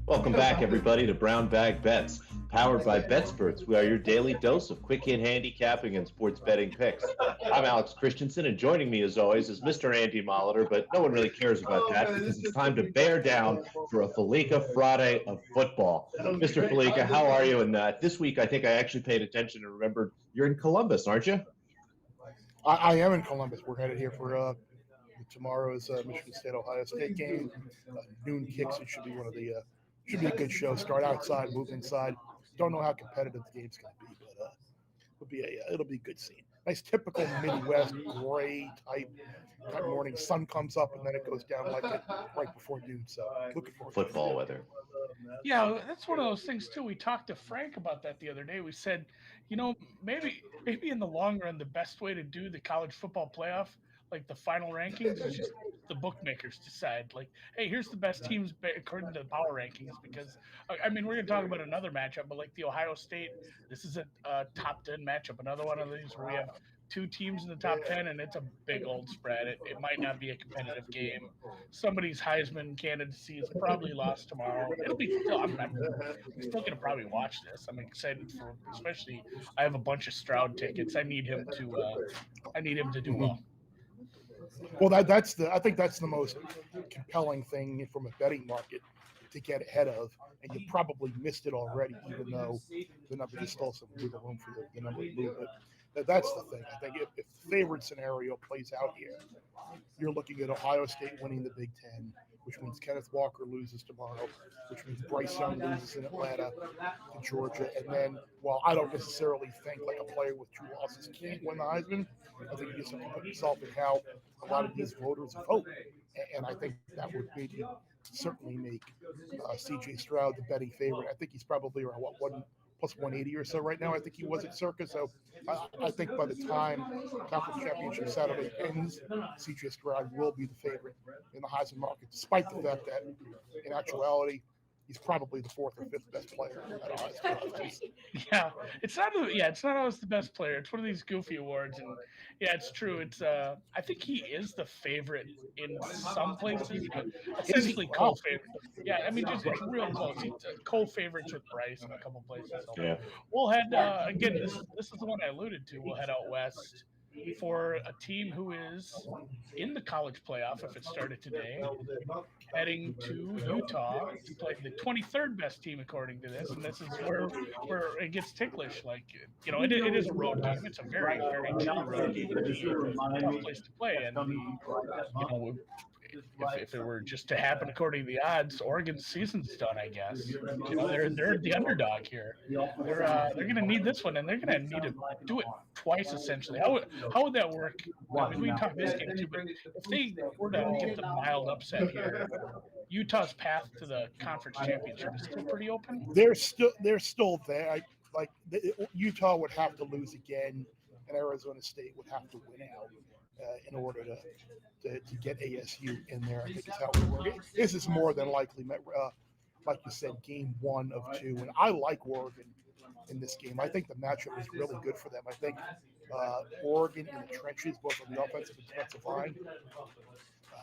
Welcome back, everybody, to Brown Bag Bets, powered by BetSperts. We are your daily dose of quick hit handicapping and sports betting picks. I'm Alex Christensen, and joining me, as always, is Mr. Andy Molitor, but no one really cares about that because it's time to bear down for a Fallica Friday of football. Mr. Fallica, how are you? And this week, I think I actually paid attention and remembered you're in Columbus, aren't you? I am in Columbus. We're headed here for tomorrow's Michigan State Ohio State game. Noon kicks. It should be should be a good show. Start outside, move inside. Don't know how competitive the game's going to be, but it'll be a good scene. Nice typical Midwest gray type morning. Sun comes up and then it goes down like it right before noon. So looking forward to football weather. Yeah, that's one of those things too. We talked to Frank about that the other day. We said, maybe in the long run, the best way to do the college football playoff, like the final rankings, is just the bookmakers decide. Like, hey, here's the best teams according to the power rankings. Because I mean, we're going to talk about another matchup, but like the Ohio State, this is a top 10 matchup. Another one of these where we have two teams in the top 10, and it's a big old spread. It might not be a competitive game. Somebody's Heisman candidacy is probably lost tomorrow. It'll be still. I'm still going to probably watch this. I'm excited for, especially. I have a bunch of Stroud tickets. I need him to do well. Well, I think that's the most compelling thing from a betting market to get ahead of, and you probably missed it already, even though the number just stole some wiggle room for the number to move. But that's the thing. I think if the favorite scenario plays out here, you're looking at Ohio State winning the Big Ten, which means Kenneth Walker loses tomorrow, which means Bryce Young loses in Atlanta to Georgia. And then, while I don't necessarily think like a player with 2 losses can't win the Heisman, I think you just have to put yourself in how a lot of these voters vote. And I think that would maybe certainly make C.J. Stroud the betting favorite. I think he's probably around, plus 180 or so right now. I think he was at Circa. So I think by the time Conference Championship Saturday ends, C.J. Stroud will be the favorite in the Heisman market, despite the fact that in actuality, he's probably the 4th or 5th best player at Heisman. Yeah, it's not always the best player. It's one of these goofy awards, and yeah, it's true. It's I think he is the favorite in some places, but essentially co-favorite. Yeah, I mean, just it's real close. He's co-favorites with Bryce in a couple places. So Yeah. We'll head again. This is the one I alluded to. We'll head out west for a team who is in the college playoff, if it started today, heading to Utah to play the 23rd best team according to this, and this is where it gets ticklish. Like, it is a road game. It's a very, very tough road game. It's a tough place to play, and if it were just to happen according to the odds, Oregon's season's done, I guess. They're the underdog here. They're going to need this one, and they're going to need to do it twice essentially. How would that work? I mean, we can talk this game too, but if they were to get the mild upset here, Utah's path to the conference championship is still pretty open. They're still there. Utah would have to lose again, and Arizona State would have to win out in order to get ASU in there. I think is how it would work. This is more than likely, like you said, game 1 of 2. And I like Oregon in this game. I think the matchup is really good for them. I think Oregon in the trenches, both on the offensive and defensive line.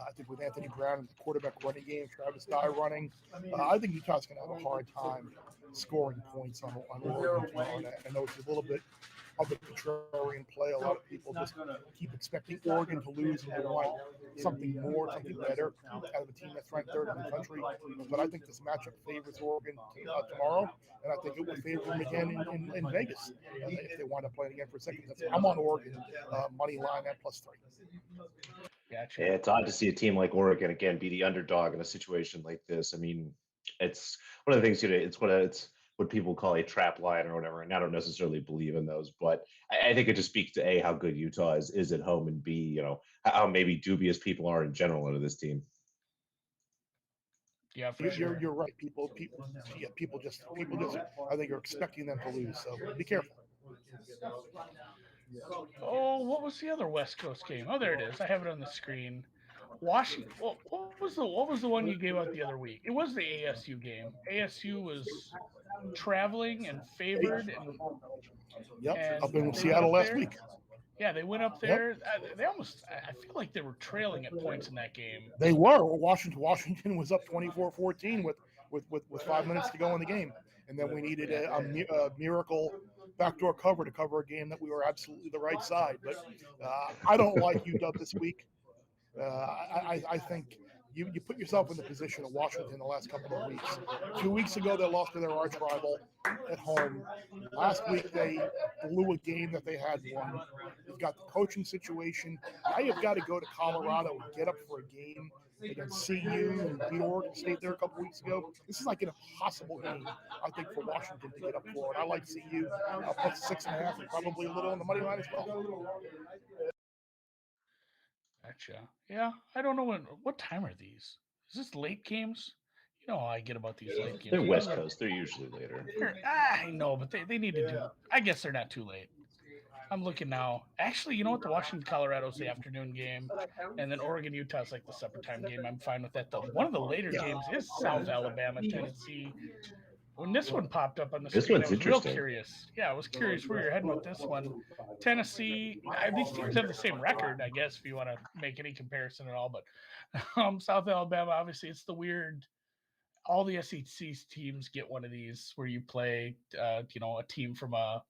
I think with Anthony Brown in the quarterback running game, Travis Dye running, I think Utah's going to have a hard time scoring points on Oregon tomorrow. I know it's a little bit of a contrarian play. A lot of people just keep expecting Oregon to lose and they want something more, something better out of a team that's ranked 3rd in the country. But I think this matchup favors Oregon tomorrow, and I think it would favor them again in Vegas if they wind up playing again for a second. I'm on Oregon money line at +3. Gotcha. Yeah, it's odd to see a team like Oregon again be the underdog in a situation like this. I mean, it's one of the things it's what people call a trap line or whatever, and I don't necessarily believe in those, but I think it just speaks to A, how good Utah is at home, and B, how maybe dubious people are in general into this team. Yeah, for sure. You're right. People just I think are expecting them to lose, so be careful. Oh, what was the other West Coast game? Oh, there it is. I have it on the screen. Washington. What was the one you gave out the other week? It was the ASU game. ASU was traveling and favored, Yep, up and in they went Seattle up last there. week. Yeah, they went up Yep, there. They almost. I feel like they were trailing at points in that game. they were. Washington was up 24-14 with 5 minutes to go in the game, and then we needed a miracle backdoor cover to cover a game that we were absolutely the right side. But I don't like UW this week. I think you put yourself in the position of Washington the last couple of weeks. 2 weeks ago, they lost to their arch rival at home. Last week, they blew a game that they had won. You've got the coaching situation. Now you've got to go to Colorado and get up for a game against CU and beat Oregon State there a couple weeks ago. This is like an impossible game, I think, for Washington to get up for. And I like CU. I'll put 6.5 and probably a little on the money line as well. Gotcha. Yeah, I don't know what time are these? Is this late games? You know how I get about these late games. They're West Coast. They're usually later. I know, but they need to do. I guess they're not too late. I'm looking now. Actually, you know what? The Washington Colorado's the afternoon game, and then Oregon Utah's like the supper time game. I'm fine with that though. One of the later games is South Alabama, Tennessee. When this one popped up on the This screen, I one's was real interesting. curious. Yeah, I was curious where you're heading with this one. Tennessee, these teams have the same record, I guess, if you want to make any comparison at all. But South Alabama, obviously, it's the weird. All the SEC teams get one of these where you play, a team from a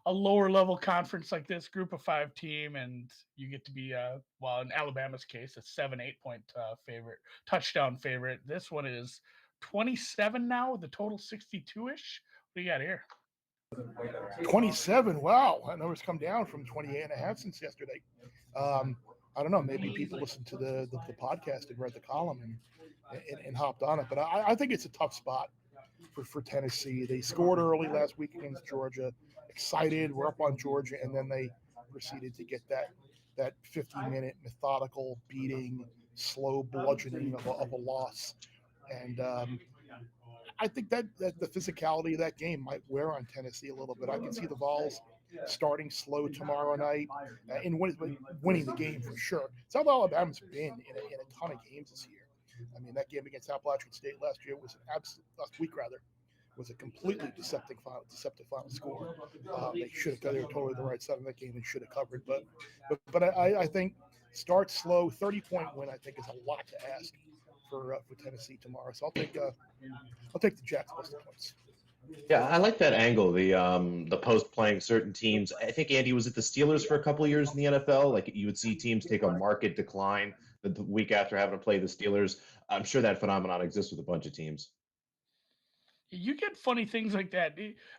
lower level conference like this, group of 5 team, and you get to be, in Alabama's case, a 7-8 point favorite, touchdown favorite. This one is 27 now with a total 62-ish. What do you got here? 27. Wow, that number's come down from 28.5 since yesterday. I don't know. Maybe people listened to the podcast and read the column and hopped on it. But I think it's a tough spot for Tennessee. They scored early last week against Georgia. Excited, we're up on Georgia, and then they proceeded to get that 50-minute methodical beating, slow bludgeoning of a loss. And I think that the physicality of that game might wear on Tennessee a little bit. I can see the Vols starting slow tomorrow night and winning the game for sure. South Alabama's been in a ton of games this year. I mean, that game against Appalachian State last week was a completely deceptive final score. They should have. They were totally the right side of that game and should have covered. But I think start slow. 30-point win, I think, is a lot to ask for Tennessee tomorrow. So I'll take the Jacks plus the points. Yeah, I like that angle. The post playing certain teams. I think Andy was at the Steelers for a couple of years in the NFL. Like you would see teams take a market decline the week after having to play the Steelers. I'm sure that phenomenon exists with a bunch of teams. You get funny things like that.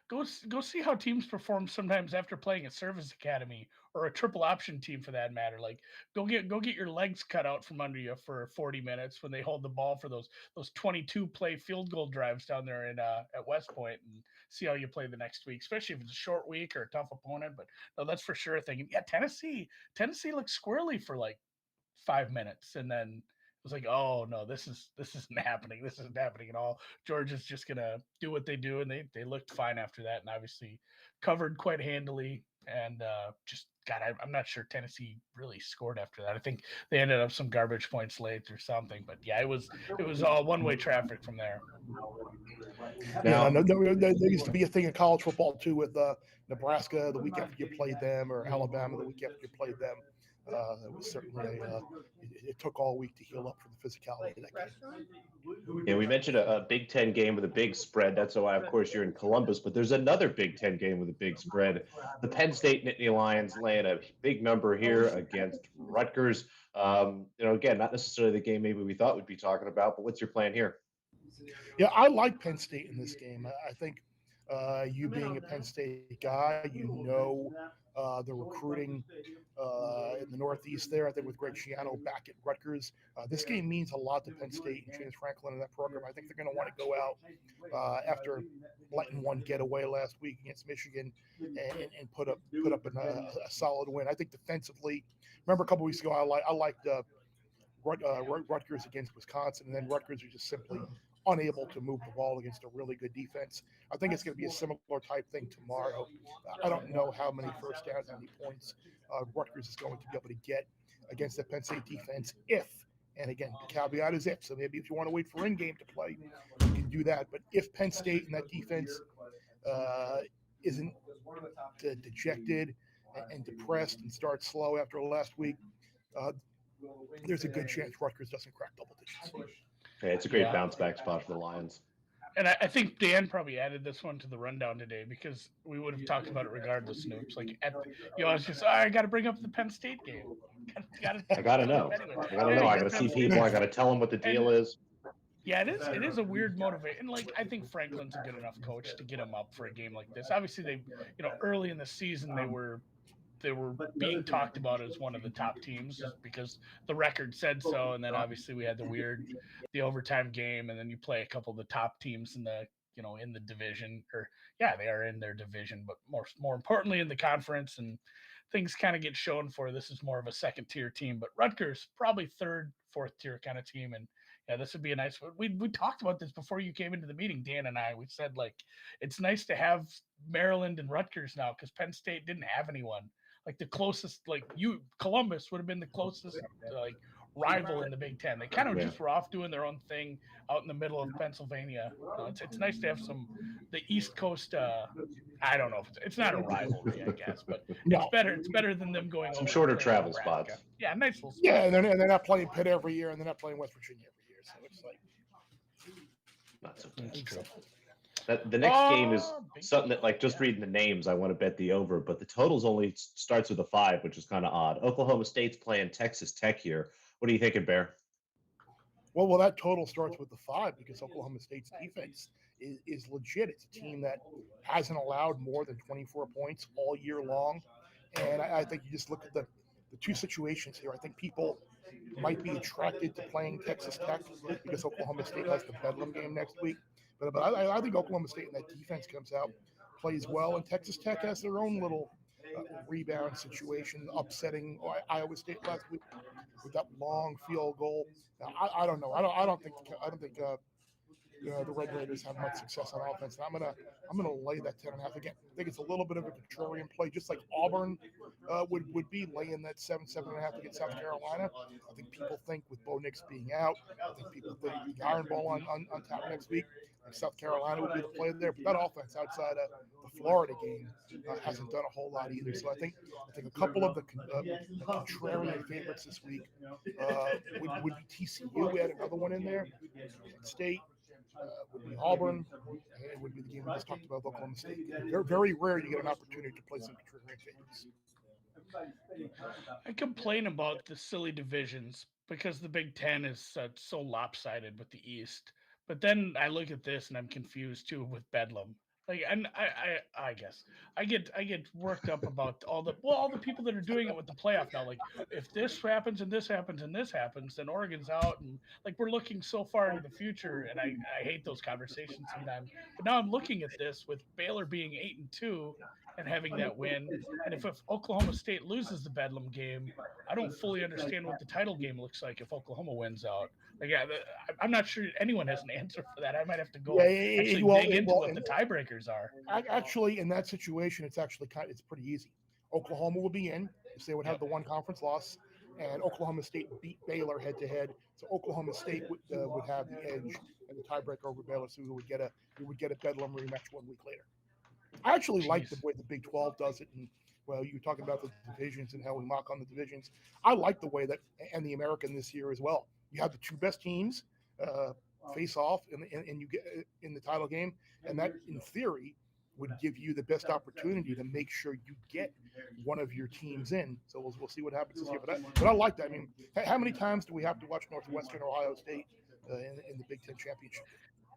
Go see how teams perform sometimes after playing a service academy or a triple option team for that matter. Like go get your legs cut out from under you for 40 minutes when they hold the ball for those 22 play field goal drives down there at West Point, and see how you play the next week, especially if it's a short week or a tough opponent. But no, that's for sure a thing. And yeah, Tennessee looks squirrely for like 5 minutes, and then was like, oh no, this isn't happening. This isn't happening at all. Georgia's just gonna do what they do, and they looked fine after that, and obviously covered quite handily. And I'm not sure Tennessee really scored after that. I think they ended up some garbage points late or something. But yeah, it was all one-way traffic from there. Now, there used to be a thing in college football too with Nebraska the week after you played them, or Alabama the week after you played them. It was certainly it took all week to heal up from the physicality of that game. Yeah, we mentioned a Big Ten game with a big spread. That's why, of course, you're in Columbus. But there's another Big Ten game with a big spread. The Penn State Nittany Lions laying a big number here against Rutgers. Again, not necessarily the game maybe we thought we'd be talking about, but what's your plan here? Yeah, I like Penn State in this game. I think you being a Penn State guy, the recruiting in the Northeast there, I think with Greg Schiano back at Rutgers. This game means a lot to Penn State and James Franklin in that program. I think they're going to want to go out after letting one get away last week against Michigan and put up a solid win. I think defensively, remember a couple weeks ago, I liked Rutgers against Wisconsin, and then Rutgers are just simply unable to move the ball against a really good defense. I think it's going to be a similar type thing tomorrow. I don't know how many first downs, how many points Rutgers is going to be able to get against the Penn State defense if, and again, the caveat is if. So maybe if you want to wait for in-game to play, you can do that. But if Penn State and that defense isn't dejected and depressed and starts slow after last week, there's a good chance Rutgers doesn't crack double digits. Yeah, it's a great bounce back spot for the Lions. And I think Dan probably added this one to the rundown today because we would have talked about it regardless, Snoops. Like, I was just, I got to bring up the Penn State game. I got to know. I got to see people. I got to tell them what the deal is. Yeah, it is a weird motivation. And, like, I think Franklin's a good enough coach to get him up for a game like this. Obviously, they, early in the season, they were being talked about as one of the top teams because the record said so. And then obviously we had the overtime game, and then you play a couple of the top teams in the, in the division, or they are in their division, but more importantly in the conference, and things kind of get shown for this is more of a second tier team, but Rutgers probably third, fourth tier kind of team. And this would be a nice one. We talked about this before you came into the meeting, Dan and I. We said, like, it's nice to have Maryland and Rutgers now because Penn State didn't have anyone. Like the closest, Columbus would have been the closest, rival in the Big Ten. They kind of just were off doing their own thing out in the middle of Pennsylvania. It's nice to have the East Coast. I don't know if it's not a rivalry, I guess, but it's better. It's better than them going some shorter travel spots. Yeah, nice little spots. Yeah, and they're not playing Pitt every year, and they're not playing West Virginia every year. So it's like not so true. The next game is something that, like, just reading the names, I want to bet the over, but the totals only starts with a 5, which is kind of odd. Oklahoma State's playing Texas Tech here. What are you thinking, Bear? Well, that total starts with the 5 because Oklahoma State's defense is legit. It's a team that hasn't allowed more than 24 points all year long, and I think you just look at the two situations here. I think people might be attracted to playing Texas Tech because Oklahoma State has the Bedlam game next week. But I think Oklahoma State and that defense comes out, plays well, and Texas Tech has their own little rebound situation, upsetting Iowa State last week with that long field goal. Now, I don't know. I don't think the Red Raiders have much success on offense. And I'm gonna lay that 10.5 again. I think it's a little bit of a contrarian play, just like Auburn would be laying that 7.5 against South Carolina. I think people think with Bo Nix being out, I think people think the Iron Bowl on tap next week. South Carolina would be the play there, but that offense outside of the Florida game hasn't done a whole lot either. So I think a couple of the contrarian favorites this week would be TCU. We had another one in there. Penn State would be Auburn. And it would be the game we just talked about, Oklahoma State. They're very rare to get an opportunity to play some contrarian favorites. I complain about the silly divisions because the Big Ten is so lopsided with the East. But then I look at this and I'm confused too with Bedlam. Like, and I guess I get worked up about all the people that are doing it with the playoff now. Like, if this happens and this happens and this happens, then Oregon's out, and like we're looking so far into the future. And I hate those conversations sometimes. But now I'm looking at this with Baylor being 8-2 and having that win. And if Oklahoma State loses the Bedlam game, I don't fully understand what the title game looks like if Oklahoma wins out. Like, I'm not sure anyone has an answer for that. I might have to go dig into what the tiebreakers are. Actually, in that situation, it's pretty easy. Oklahoma would be in if they would have the one conference loss, and Oklahoma State beat Baylor head to head. So Oklahoma State would have the edge and the tiebreaker over Baylor. So we would get a Bedlam rematch 1 week later. I actually like the way the Big 12 does it. And well, you were talking about the divisions and how we mock on the divisions. I like the way that, and the American this year as well. You have the two best teams face off, and you get in the title game, and that, in theory, would give you the best opportunity to make sure you get one of your teams in. So we'll see what happens this year. But I like that. I mean, how many times do we have to watch Northwestern, Ohio State in the Big Ten championship?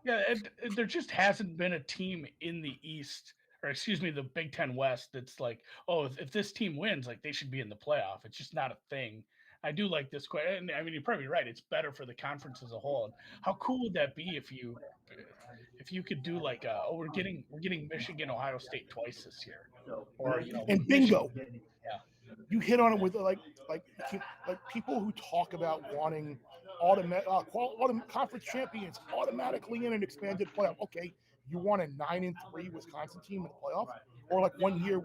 Yeah, and there just hasn't been a team in the East, or excuse me, the Big Ten West that's like, oh, if this team wins, like they should be in the playoff. It's just not a thing. I do like this question. I mean, you're probably right. It's better for the conference as a whole. And how cool would that be if you could do like, we're getting Michigan, Ohio State twice this year, or and bingo. Yeah, you hit on it with like people who talk about wanting conference champions automatically in an expanded playoff. Okay, you want a 9-3 Wisconsin team in the playoff, or like one year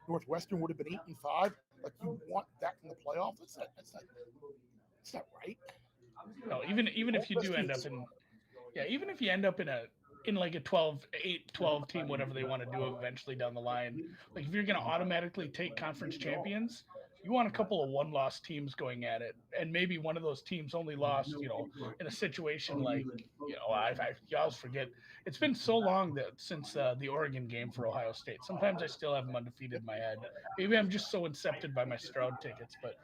Northwestern would have been 8-5. Like you want that in the playoff? That's not right. No, even if you do end up in, even if you end up in like a 12 team, whatever they want to do eventually down the line, like if you're going to automatically take conference champions, you want a couple of one-loss teams going at it, and maybe one of those teams only lost, in a situation like, I always forget. It's been so long that since the Oregon game for Ohio State. Sometimes I still have them undefeated in my head. Maybe I'm just so incepted by my Stroud tickets, but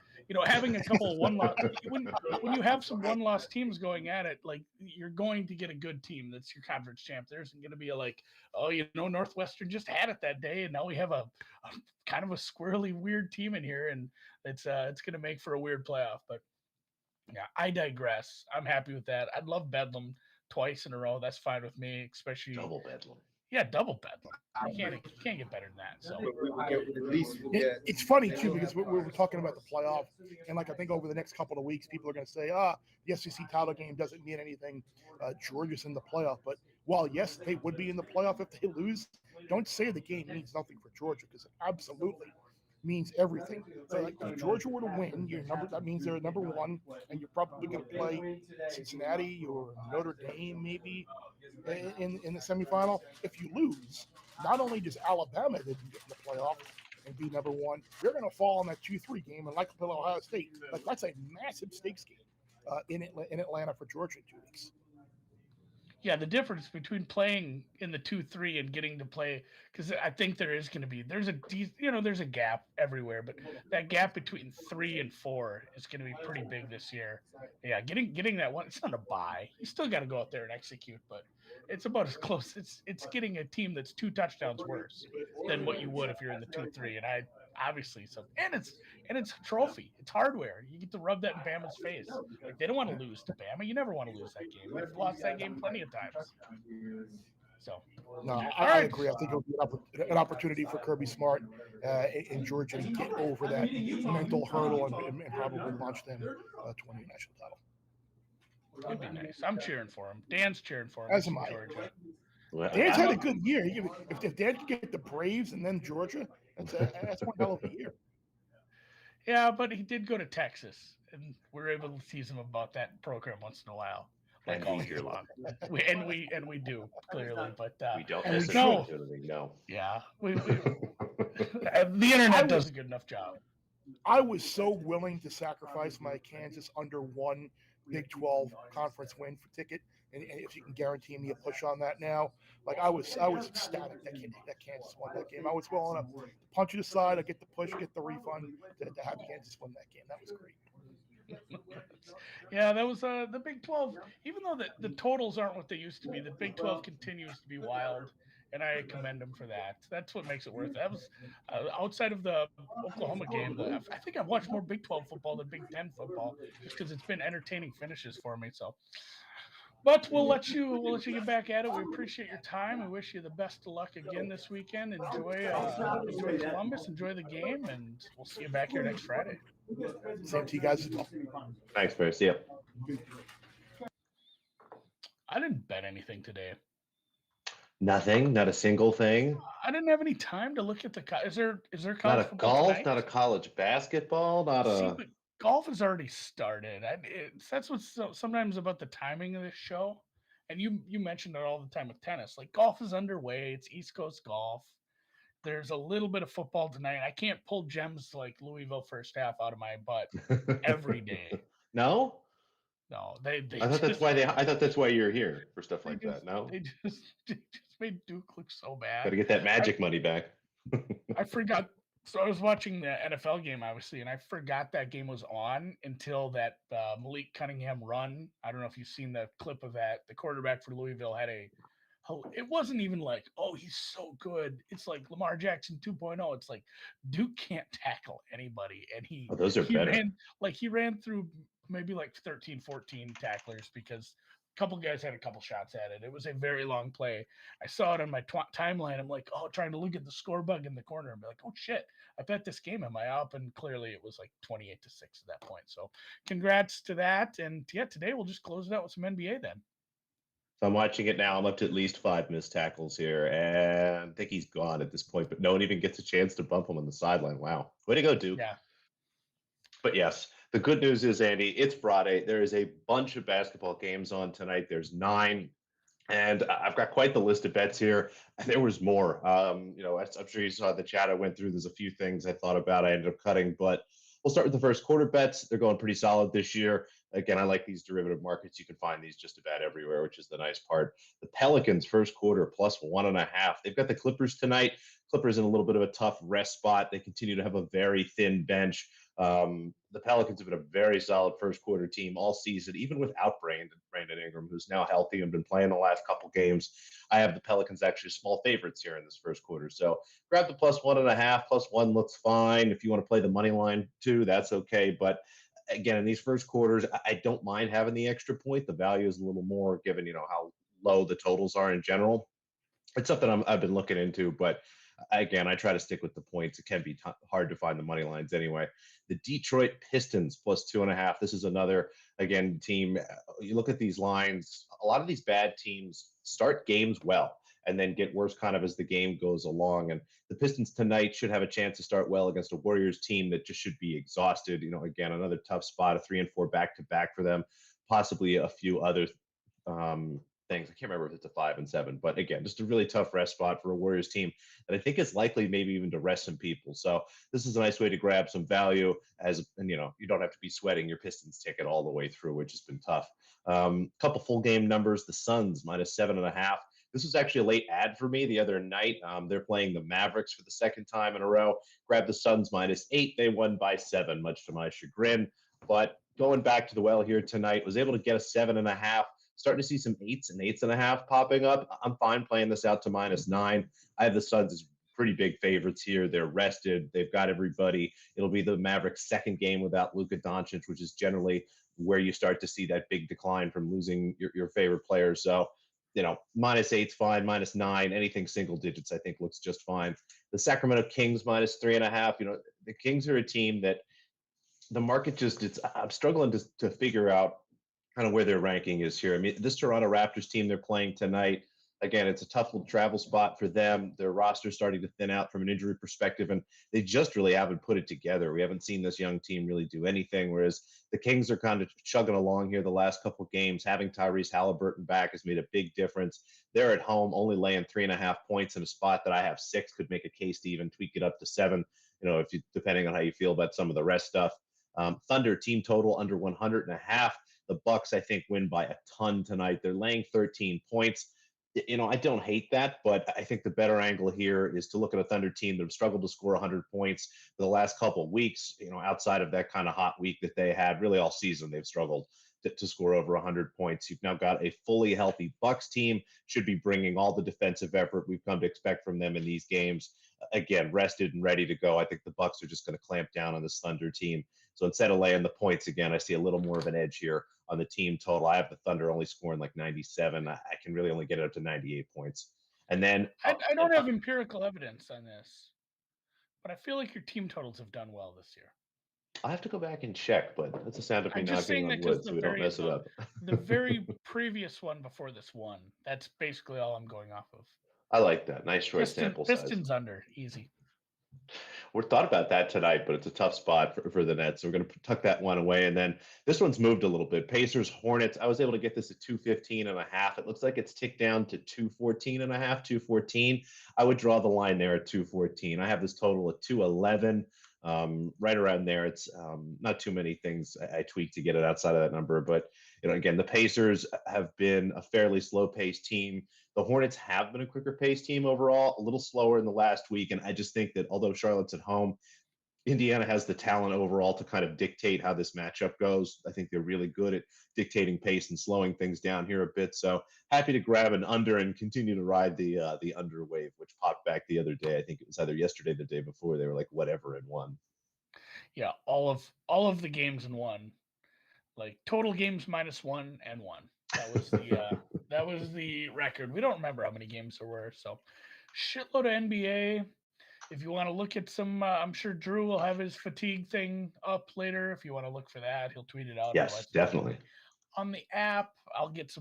having a couple of one-loss when you have some one-loss teams going at it, like you're going to get a good team that's your conference champ. There isn't going to be Northwestern just had it that day, and now we have a kind of a squirrely weird team in here, and it's going to make for a weird playoff. But yeah, I digress. I'm happy with that. I'd love Bedlam twice in a row. That's fine with me, especially double Bedlam. Yeah, double Bedlam. You can't get better than that. So it's funny too, because we're talking about the playoff, and like I think over the next couple of weeks, people are going to say, the SEC title game doesn't mean anything. Georgia's in the playoff, but while yes, they would be in the playoff if they lose, don't say the game means nothing for Georgia, because it absolutely means everything. So like if Georgia were to win, that means they're number one, and you're probably going to play Cincinnati or Notre Dame maybe in the semifinal. If you lose, not only does Alabama didn't get in the playoff and be number one, you're going to fall in that 2-3 game and like Ohio State. Like that's a massive stakes game in Atlanta for Georgia in 2 weeks. Yeah, the difference between playing in the 2-3 and getting to play, because I think there's a gap everywhere, but that gap between 3 and 4 is going to be pretty big this year. Yeah, getting that one, it's not a bye. You still got to go out there and execute, but it's about as close. It's getting a team that's 2 touchdowns worse than what you would if you're in the 2-3, and it's a trophy. It's hardware. You get to rub that in Bama's face. Like they don't want to lose to Bama. You never want to lose that game. They've lost that game plenty of times. So no, I agree. I think it'll be an opportunity for Kirby Smart in Georgia to get over that mental hurdle and probably launch them to win a national title. It'd be nice. I'm cheering for him. Dan's cheering for him. As am I. Georgia. Dan's had a good year. If Dan could get the Braves and then Georgia, that's one hell of a year. Yeah, but he did go to Texas, and we're able to tease him about that program once in a while, like all year long. We do clearly, but we don't necessarily know. Yeah, the internet does a good enough job. I was so willing to sacrifice my Kansas under one Big 12 conference win for ticket, and if you can guarantee me a push on that now, like I was ecstatic that Kansas won that game. I was willing to punch it aside, I get the push, get the refund to have Kansas win that game. That was great. Yeah, that was the Big 12. Even though the totals aren't what they used to be, the Big 12 continues to be wild, and I commend them for that. That's what makes it worth it. That was outside of the Oklahoma game. I think I've watched more Big 12 football than Big 10 football, just because it's been entertaining finishes for me. So, but we'll let you get back at it. We appreciate your time. We wish you the best of luck again this weekend. Enjoy Columbus. Enjoy the game, and we'll see you back here next Friday. Same to you guys as well. Thanks, Bear. See ya. I didn't bet anything today. Nothing, not a single thing. I didn't have any time to look at is there college not a football golf, tonight? not a college basketball, but golf has already started. That's what's sometimes about the timing of this show. And you mentioned it all the time with tennis. Like golf is underway. It's East Coast golf. There's a little bit of football tonight. I can't pull gems like Louisville first half out of my butt every day. No, they I thought that's why I thought that's why you're here for stuff like that. No, they just made Duke look so bad. Got to get that magic money back. I forgot. So I was watching the NFL game, obviously, and I forgot that game was on until that Malik Cunningham run. I don't know if you've seen the clip of that. The quarterback for Louisville had it wasn't even like, oh, he's so good. It's like Lamar Jackson 2.0. It's like Duke can't tackle anybody. And those are better. He ran through maybe like 13, 14 tacklers because couple guys had a couple shots at it. It was a very long play. I saw it on my timeline. I'm like, oh, trying to look at the score bug in the corner and be like, oh shit, I bet this game. Am I up? And clearly it was like 28-6 at that point. So congrats to that. And yeah, today we'll just close it out with some NBA then. So I'm watching it now. I'm up to at least 5 missed tackles here, and I think he's gone at this point, but no one even gets a chance to bump him on the sideline. Wow. Way to go, Duke. Yeah. But yes, the good news is, Andy, it's Friday. There is a bunch of basketball games on tonight. There's 9. And I've got quite the list of bets here. And there was more. I'm sure you saw the chat I went through. There's a few things I thought about. I ended up cutting, but we'll start with the first quarter bets. They're going pretty solid this year. Again, I like these derivative markets. You can find these just about everywhere, which is the nice part. The Pelicans first quarter plus 1.5. They've got the Clippers tonight. Clippers in a little bit of a tough rest spot. They continue to have a very thin bench. The Pelicans have been a very solid first quarter team all season, even without Brandon Ingram, who's now healthy and been playing the last couple games. I have the Pelicans actually small favorites here in this first quarter. So grab the plus 1.5, +1 looks fine. If you want to play the money line too, that's okay. But again, in these first quarters, I don't mind having the extra point. The value is a little more given, how low the totals are in general. It's something I've been looking into, but again, I try to stick with the points. It can be hard to find the money lines anyway. The Detroit Pistons plus 2.5. This is another, again, team. You look at these lines, a lot of these bad teams start games well and then get worse kind of as the game goes along. And the Pistons tonight should have a chance to start well against a Warriors team that just should be exhausted. Again, another tough spot, a 3 and 4 back-to-back for them, possibly a few other things. I can't remember if it's a 5 and 7, but again, just a really tough rest spot for a Warriors team that I think is likely maybe even to rest some people. So this is a nice way to grab some value and you don't have to be sweating your Pistons ticket all the way through, which has been tough. Couple full game numbers. The Suns minus 7.5. This was actually a late ad for me the other night. They're playing the Mavericks for the second time in a row. Grab the Suns -8. They won by 7, much to my chagrin. But going back to the well here tonight, was able to get a 7.5. Starting to see some 8s and 8.5 popping up. I'm fine playing this out to -9. I have the Suns as pretty big favorites here. They're rested. They've got everybody. It'll be the Mavericks' second game without Luka Doncic, which is generally where you start to see that big decline from losing your favorite players. So, -8's fine, -9, anything single digits I think looks just fine. The Sacramento Kings -3.5. The Kings are a team that the market I'm struggling to figure out kind of where their ranking is here. I mean, this Toronto Raptors team they're playing tonight, again, it's a tough little travel spot for them. Their roster's starting to thin out from an injury perspective, and they just really haven't put it together. We haven't seen this young team really do anything, whereas the Kings are kind of chugging along here the last couple of games. Having Tyrese Halliburton back has made a big difference. They're at home, only laying 3.5 points in a spot that I have 6, could make a case to even tweak it up to 7, depending on how you feel about some of the rest stuff. Thunder team total under 100.5. The Bucks, I think, win by a ton tonight. They're laying 13 points. I don't hate that, but I think the better angle here is to look at a Thunder team that have struggled to score 100 points for the last couple of weeks. Outside of that kind of hot week that they had, really all season they've struggled to score over 100 points. You've now got a fully healthy Bucks team, should be bringing all the defensive effort we've come to expect from them in these games. Again, rested and ready to go. I think the Bucks are just going to clamp down on this Thunder team. So instead of laying the points again, I see a little more of an edge here on the team total. I have the Thunder only scoring like 97. I can really only get it up to 98 points. And then I don't have empirical evidence on this, but I feel like your team totals have done well this year. I have to go back and check, but that's the sound of me I'm just knocking saying on that wood so we don't mess it up. The very previous one before this one, that's basically all I'm going off of. I like that. Nice short sample size. Pistons under, easy. We're thought about that tonight, but it's a tough spot for the Nets. So we're going to tuck that one away. And then this one's moved a little bit. Pacers, Hornets. I was able to get this at 215.5. It looks like it's ticked down to 214.5, 214. I would draw the line there at 214. I have this total at 211. Right around there. It's not too many things I tweaked to get it outside of that number. But, again, the Pacers have been a fairly slow-paced team. The Hornets have been a quicker-paced team overall, a little slower in the last week. And I just think that although Charlotte's at home, Indiana has the talent overall to kind of dictate how this matchup goes. I think they're really good at dictating pace and slowing things down here a bit. So happy to grab an under and continue to ride the under wave, which popped back the other day. I think it was either yesterday or the day before. They were like whatever in one. Yeah, all of the games in one. like total games -1 and 1. That was the record. We don't remember how many games there were. So shitload of NBA. If you want to look at some, I'm sure Drew will have his fatigue thing up later. If you want to look for that, he'll tweet it out. Yes, definitely. On the app, I'll get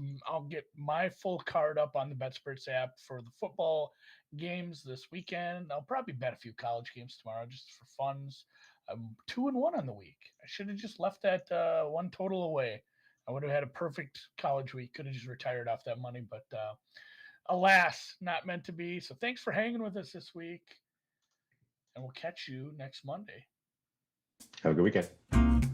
my full card up on the BetSperts app for the football games this weekend. I'll probably bet a few college games tomorrow just for funs. I'm 2-1 on the week. I should have just left that one total away. I would have had a perfect college week. Could have just retired off that money, but alas, not meant to be. So thanks for hanging with us this week, and we'll catch you next Monday. Have a good weekend.